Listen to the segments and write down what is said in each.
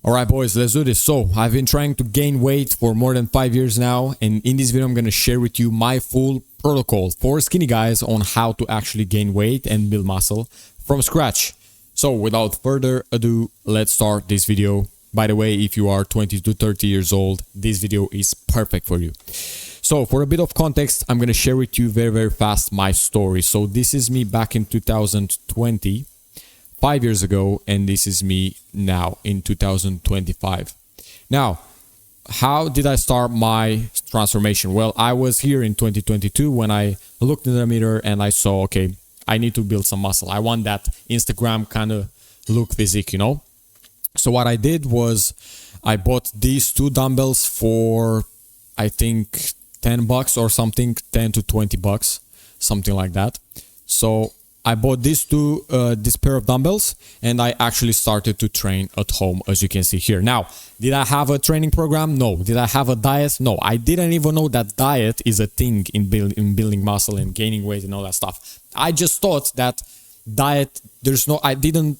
Alright boys, let's do this. So, I've been trying to gain weight for more than 5 years now, and in this video I'm going to share with you my full protocol for skinny guys on how to actually gain weight and build muscle from scratch. So, without further ado, let's start this video. By the way, if you are 20 to 30 years old, this video is perfect for you. So, for a bit of context, I'm going to share with you very fast my story. So, this is me back in 2020. 5 years ago, and this is me now in 2025. Now, how did I start my transformation? Well, I was here in 2022 when I looked in the mirror and I saw, okay, I need to build some muscle. I want that Instagram kind of look physique, you know? So what I did was I bought these two dumbbells for, I think, 10 bucks or something, 10 to 20 bucks, something like that. So I bought this pair of dumbbells, and I actually started to train at home, as you can see here. Now, did I have a training program? No. Did I have a diet? No. I didn't even know that diet is a thing in building muscle and gaining weight and all that stuff. I just thought that diet, I didn't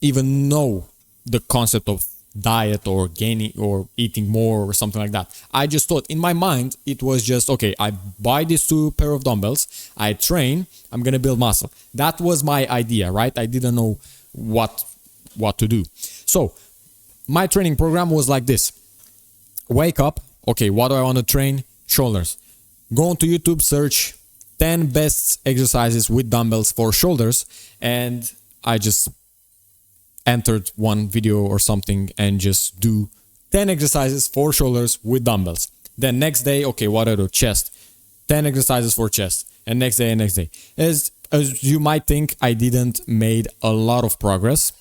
even know the concept of diet or gaining or eating more or something like that. I just thought in my mind it was just, okay, I buy these two pair of dumbbells, I train, I'm gonna build muscle. That was my idea, right? I didn't know what to do. So my training program was like this. Wake up, okay, what do I want to train? Shoulders. Go onto YouTube, search 10 best exercises with dumbbells for shoulders, and I just entered one video or something and just do 10 exercises for shoulders with dumbbells. Then next day, okay, what I do? Chest. 10 exercises for chest. And next day and next day. As you might think, I didn't made a lot of progress.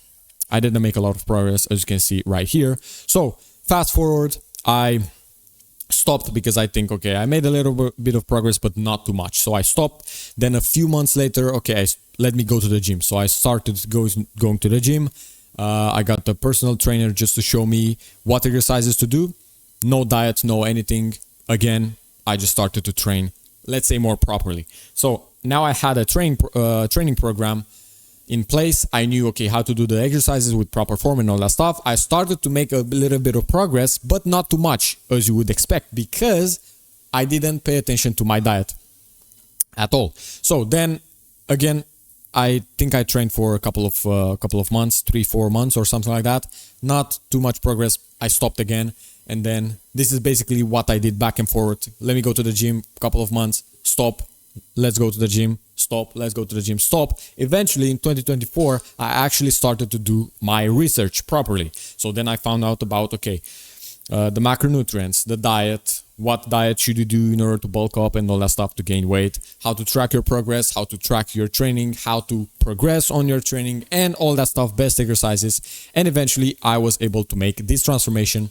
I didn't make a lot of progress, as you can see right here. So fast forward, I stopped because I think, okay, I made a little bit of progress, but not too much. So I stopped. Then a few months later, okay, let me go to the gym. So I started going to the gym. I got the personal trainer just to show me what exercises to do. No diet, no anything. Again, I just started to train, let's say, more properly. So now I had a training program in place. I knew, okay, how to do the exercises with proper form and all that stuff. I started to make a little bit of progress, but not too much, as you would expect, because I didn't pay attention to my diet at all. So then again, I think I trained for a couple of months, 3-4 months or something like that. Not too much progress. I stopped again. And then this is basically what I did back and forward. Let me go to the gym, couple of months, stop, let's go to the gym, stop, let's go to the gym, stop. Eventually in 2024, I actually started to do my research properly. So then I found out about, okay, the macronutrients, the diet, what diet should you do in order to bulk up and all that stuff to gain weight, how to track your progress, how to track your training, how to progress on your training and all that stuff, best exercises. And eventually I was able to make this transformation.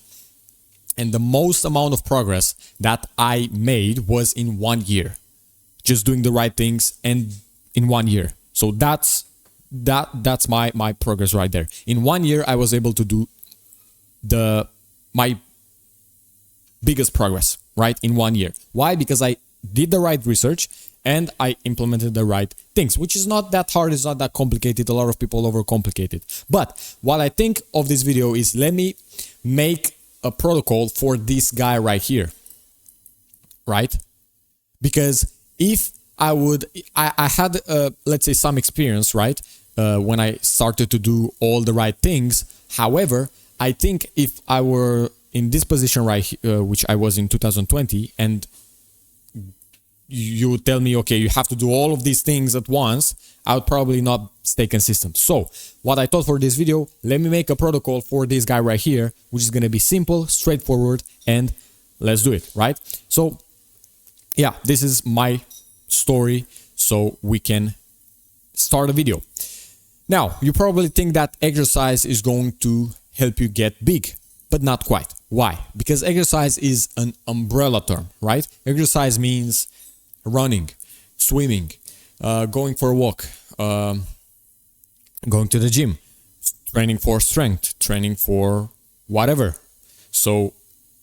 And the most amount of progress that I made was in 1 year, just doing the right things and in 1 year. So that's my progress right there. In 1 year, I was able to do my biggest progress, right, in 1 year. Why? Because I did the right research and I implemented the right things, which is not that hard, it's not that complicated. A lot of people overcomplicate it. But what I think of this video is, let me make a protocol for this guy right here, right? Because if I had, let's say, some experience, right, when I started to do all the right things. However, I think if I were in this position right here, which I was in 2020, and you would tell me, okay, you have to do all of these things at once, I would probably not stay consistent. So what I thought for this video, let me make a protocol for this guy right here, which is going to be simple, straightforward, and let's do it, right? So yeah, this is my story, so we can start a video. Now, you probably think that exercise is going to help you get big, but not quite. Why? Because exercise is an umbrella term, right? Exercise means running, swimming, going for a walk, going to the gym, training for strength, training for whatever. So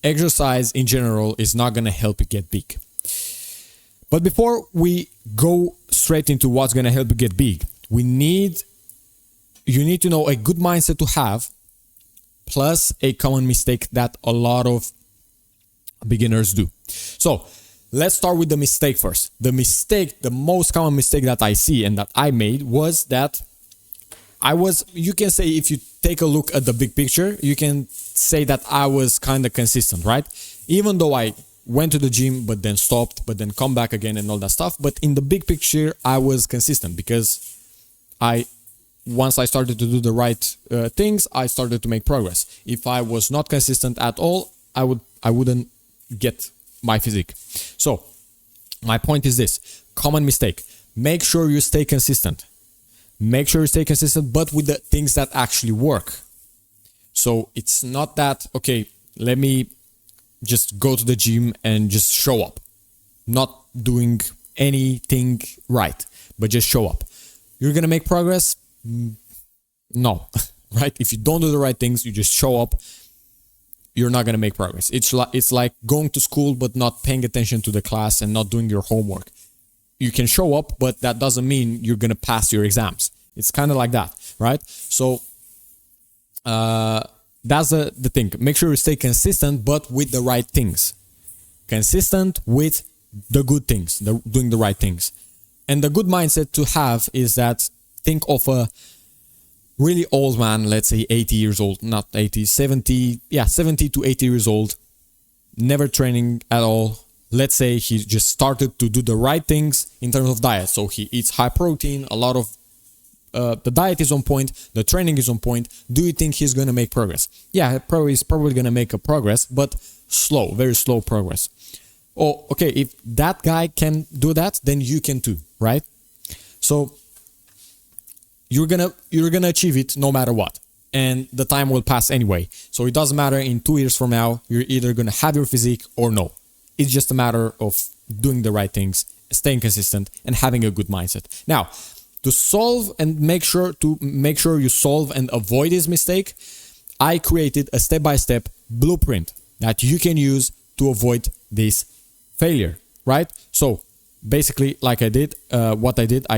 exercise in general is not going to help you get big. But before we go straight into what's going to help you get big, you need to know a good mindset to have plus a common mistake that a lot of beginners do. So let's start with the mistake first. The most common mistake that I see and that I made was that you can say, if you take a look at the big picture, you can say that I was kind of consistent, right? Even though I went to the gym, but then stopped, but then come back again and all that stuff. But in the big picture, I was consistent because once I started to do the right things, I started to make progress. If I was not consistent at all, I wouldn't get my physique. So my point is this: common mistake. Make sure you stay consistent. Make sure you stay consistent, but with the things that actually work. So it's not that, okay, let me just go to the gym and just show up, not doing anything right, but just show up. You're gonna make progress? No, right? If you don't do the right things, you just show up, you're not gonna make progress. It's like going to school but not paying attention to the class and not doing your homework. You can show up, but that doesn't mean you're gonna pass your exams. It's kind of like that, right? So that's the thing. Make sure you stay consistent, but with the right things. Consistent with the good things, doing the right things. And the good mindset to have is that, think of a really old man, let's say 80 years old, not 80, 70, 70 to 80 years old, never training at all. Let's say he just started to do the right things in terms of diet. So he eats high protein, a lot of the diet is on point, the training is on point. Do you think he's going to make progress? Yeah, he's probably going to make a progress, but slow, very slow progress. Oh, okay, if that guy can do that, then you can too, right? So you're gonna achieve it no matter what, and the time will pass anyway. So it doesn't matter, in 2 years from now, you're either gonna have your physique or no. It's just a matter of doing the right things, staying consistent, and having a good mindset. Now, to solve and make sure you solve and avoid this mistake, I created a step-by-step blueprint that you can use to avoid this failure, right? So basically, like I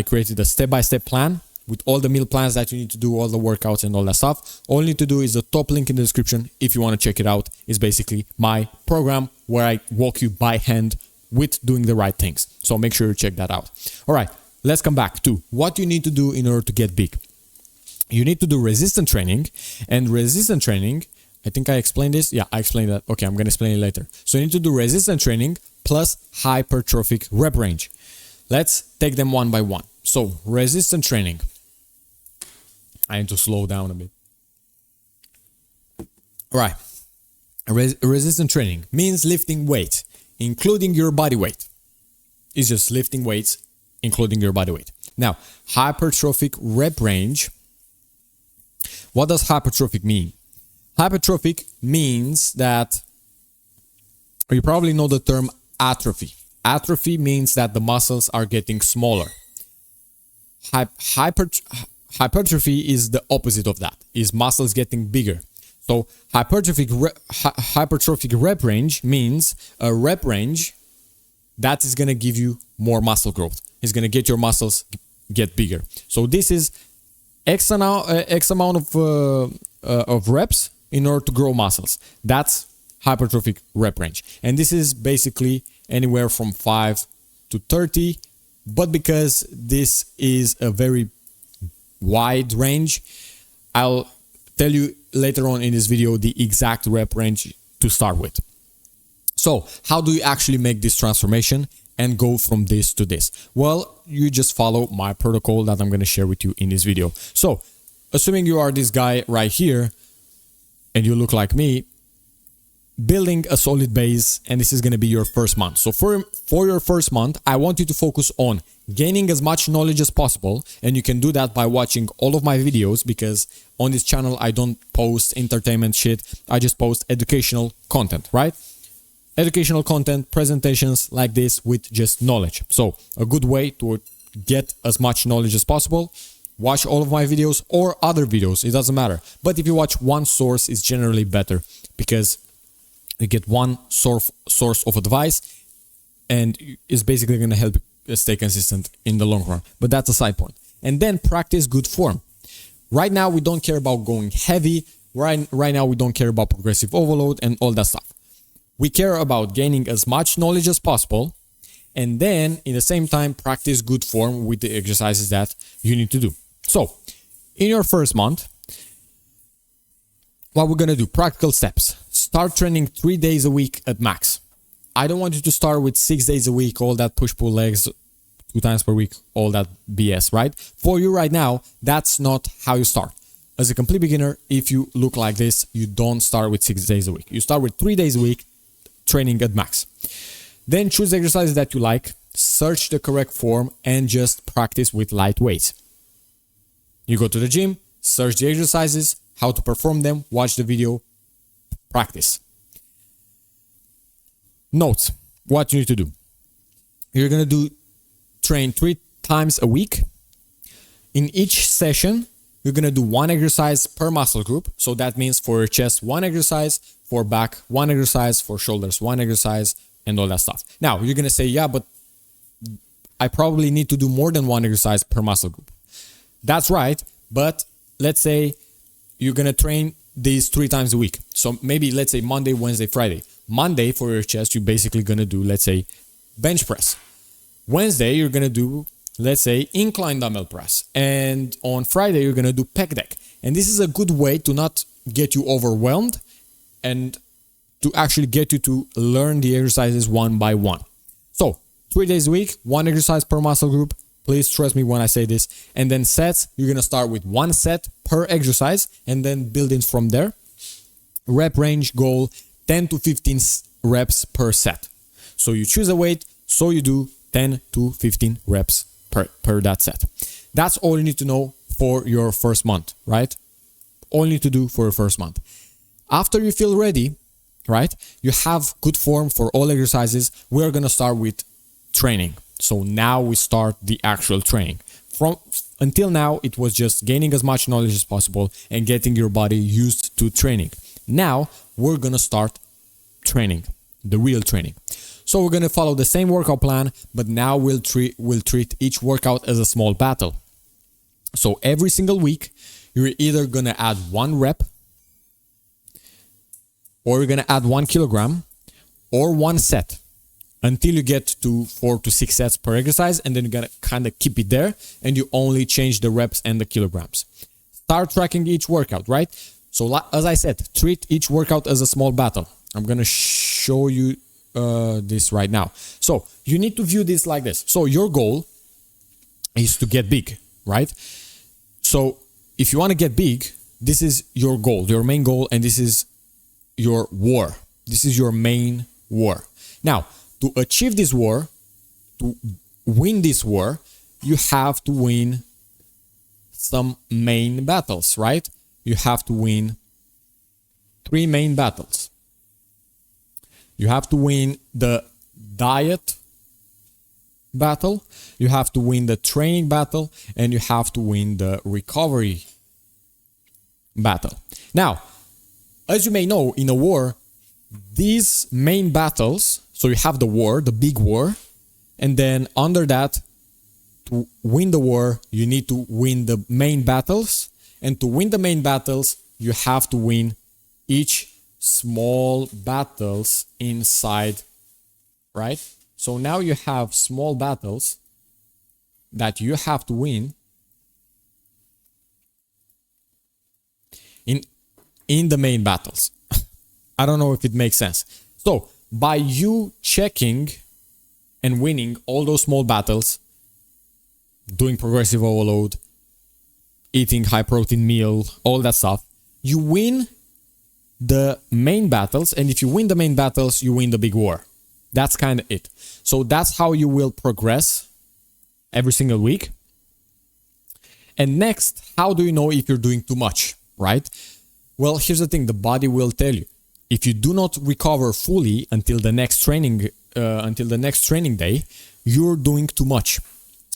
created a step-by-step plan with all the meal plans that you need to do, all the workouts and all that stuff. All you need to do is the top link in the description if you want to check it out. It's basically my program where I walk you by hand with doing the right things. So make sure you check that out. All right, let's come back to what you need to do in order to get big. You need to do resistance training, and resistance training, I think I explained this. Yeah, I explained that. Okay, I'm going to explain it later. So you need to do resistance training plus hypertrophic rep range. Let's take them one by one. So resistance training. I need to slow down a bit. All right. Resistance training means lifting weight, including your body weight. It's just lifting weights, including your body weight. Now, hypertrophic rep range. What does hypertrophic mean? Hypertrophic means that you probably know the term atrophy. Atrophy means that the muscles are getting smaller. Hypertrophy is the opposite of that, is muscles getting bigger. So hypertrophic rep range means a rep range that is going to give you more muscle growth. It's going to get your muscles get bigger. So this is X amount of reps in order to grow muscles. That's hypertrophic rep range. And this is basically anywhere from 5 to 30. But because this is a very wide range, I'll tell you later on in this video the exact rep range to start with. So how do you actually make this transformation and go from this to this? Well, you just follow my protocol that I'm going to share with you in this video. So assuming you are this guy right here and you look like me, building a solid base, and this is going to be your first month. So for your first month, I want you to focus on gaining as much knowledge as possible, and you can do that by watching all of my videos, because on this channel I don't post entertainment shit, I just post educational content, right? Educational content, presentations like this with just knowledge. So a good way to get as much knowledge as possible, watch all of my videos or other videos, it doesn't matter. But if you watch one source, it's generally better, because you get one source of advice, and it's basically going to help you stay consistent in the long run. But that's a side point. And then practice good form. Right now, we don't care about going heavy. Right now, we don't care about progressive overload and all that stuff. We care about gaining as much knowledge as possible, and then in the same time practice good form with the exercises that you need to do. So in your first month, what we're gonna do, practical steps. Start training 3 days a week at max. I don't want you to start with 6 days a week, all that push-pull legs 2 times per week, all that BS, right? For you right now, that's not how you start. As a complete beginner, if you look like this, you don't start with 6 days a week. You start with 3 days a week, training at max. Then choose exercises that you like, search the correct form, and just practice with light weights. You go to the gym, search the exercises, how to perform them, watch the video, practice. Notes, what you need to do. You're gonna train 3 times a week. In each session, you're gonna do 1 exercise per muscle group. So that means for your chest, 1 exercise, for back, 1 exercise, for shoulders, 1 exercise, and all that stuff. Now, you're gonna say, yeah, but I probably need to do more than 1 exercise per muscle group. That's right, but let's say you're gonna train these 3 times a week. So maybe let's say Monday, Wednesday, Friday. Monday for your chest, you're basically gonna do, let's say, bench press. Wednesday, you're gonna do, let's say, incline dumbbell press. And on Friday, you're gonna do pec deck. And this is a good way to not get you overwhelmed and to actually get you to learn the exercises one by one. So 3 days a week, 1 exercise per muscle group. Please trust me when I say this. And then sets, you're gonna start with 1 set per exercise and then build in from there. Rep range goal, 10 to 15 reps per set. So you choose a weight, so you do 10 to 15 reps per that set. That's all you need to know for your first month, right? All you need to do for your first month. After you feel ready, right, you have good form for all exercises, we're gonna start with training. So now we start the actual training. Until now, it was just gaining as much knowledge as possible and getting your body used to training. Now we're gonna start training, the real training. So we're gonna follow the same workout plan, but now we'll treat each workout as a small battle. So every single week, you're either gonna add 1 rep, or you're gonna add 1 kilogram, or 1 set, until you get to 4 to 6 sets per exercise, and then you're gonna kind of keep it there, and you only change the reps and the kilograms. Start tracking each workout, right? So as I said, treat each workout as a small battle. I'm gonna show you this right now. So you need to view this like this. So your goal is to get big, right? So if you want to get big, this is your goal, your main goal, and this is your war. This is your main war. Now, to achieve this war, to win this war, you have to win some main battles, right? You have to win 3 main battles. You have to win the diet battle, you have to win the training battle, and you have to win the recovery battle. Now, as you may know, in a war, these main battles, so you have the war, the big war, and then under that, to win the war, you need to win the main battles, and to win the main battles, you have to win each small battles inside, right? So now you have small battles that you have to win in the main battles. I don't know if it makes sense. So by you checking and winning all those small battles, doing progressive overload, eating high protein meal, all that stuff, you win the main battles, and if you win the main battles, you win the big war. That's kind of it. So that's how you will progress every single week. And next, how do you know if you're doing too much, right? Well, here's the thing, the body will tell you. If you do not recover fully until the next training day, you're doing too much.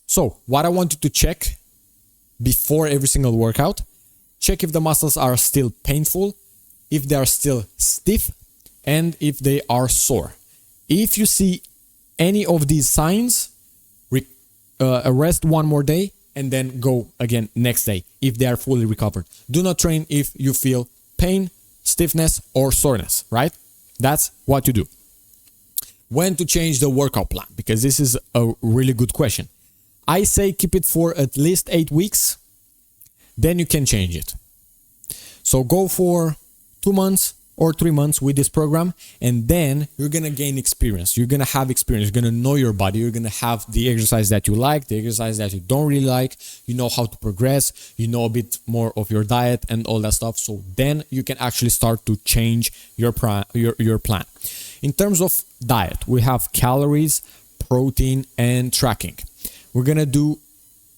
So what I want you to check before every single workout, check if the muscles are still painful, if they are still stiff, and if they are sore. If you see any of these signs, rest 1 more day and then go again next day if they are fully recovered. Do not train if you feel pain, stiffness, or soreness, right? That's what you do. When to change the workout plan? Because this is a really good question. I say keep it for at least 8 weeks, then you can change it. So go for 2 months or 3 months with this program, and then you're gonna gain experience. You're gonna have experience. You're gonna know your body. You're gonna have the exercise that you like, the exercise that you don't really like. You know how to progress. You know a bit more of your diet and all that stuff. So then you can actually start to change your plan. In terms of diet, we have calories, protein, and tracking. We're gonna do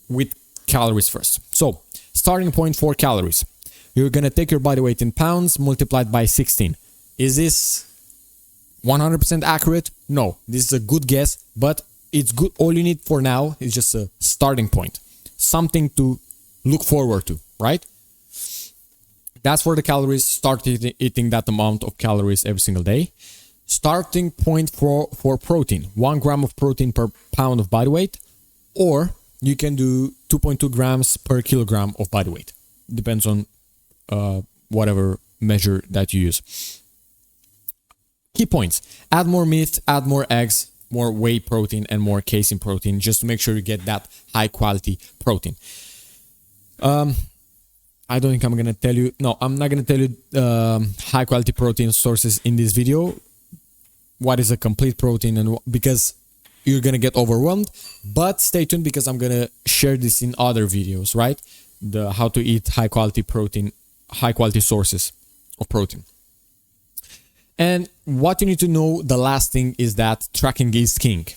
with calories first. So starting point for calories. You're gonna take your body weight in pounds multiplied by 16. Is this 100% accurate? No, this is a good guess, but it's good. All you need for now is just a starting point, something to look forward to, right? That's for the calories. Start eating that amount of calories every single day. Starting point for protein, 1 gram of protein per pound of body weight, or you can do 2.2 grams per kilogram of body weight. Depends on whatever measure that you use. Key points: add more meat, add more eggs, more whey protein, and more casein protein, just to make sure you get that high quality protein. I don't think I'm gonna tell you. No, I'm not gonna tell you high quality protein sources in this video. What is a complete protein, and because you're gonna get overwhelmed. But stay tuned, because I'm gonna share this in other videos, right? The how to eat high quality protein, high quality sources of protein. And what you need to know, the last thing, is that tracking is king,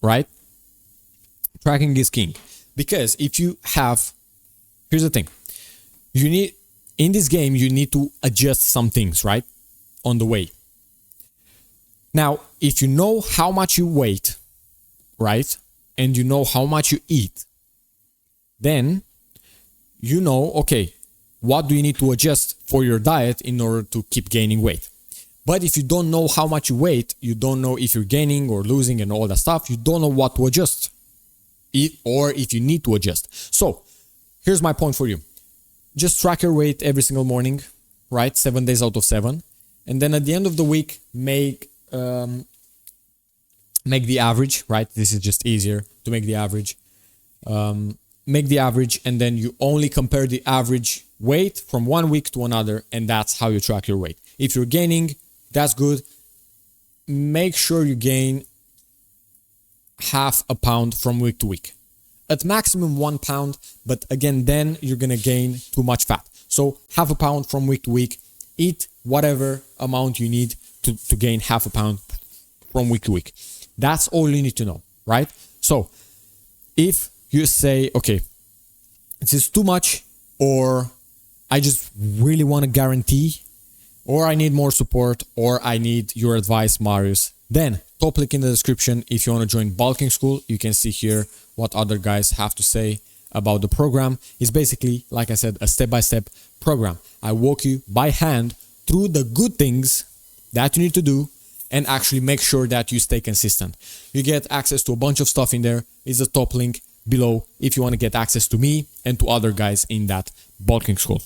right? Tracking is king, because if you have, here's the thing, you need, in this game, you need to adjust some things, right? On the way. Now, if you know how much you weigh, right? And you know how much you eat, then you know, okay, what do you need to adjust for your diet in order to keep gaining weight? But if you don't know how much you weigh, you don't know if you're gaining or losing and all that stuff, you don't know what to adjust, or if you need to adjust. So here's my point for you. Just track your weight every single morning, right? 7 days out of 7. And then at the end of the week, make the average, right? This is just easier to make the average. Make the average, and then you only compare the average weight from 1 week to another, and that's how you track your weight. If you're gaining, that's good. Make sure you gain half a pound from week to week. At maximum 1 pound, but again, then you're gonna gain too much fat. So half a pound from week to week. Eat whatever amount you need to gain half a pound from week to week. That's all you need to know, right? So if you say, okay, this is too much, or I just really want to guarantee, or I need more support, or I need your advice, Marius, then top link in the description. If you want to join Bulking School, you can see here what other guys have to say about the program. It's basically, like I said, a step-by-step program. I walk you by hand through the good things that you need to do, and actually make sure that you stay consistent. You get access to a bunch of stuff in there. It's a top link below if you want to get access to me and to other guys in that Bulking School.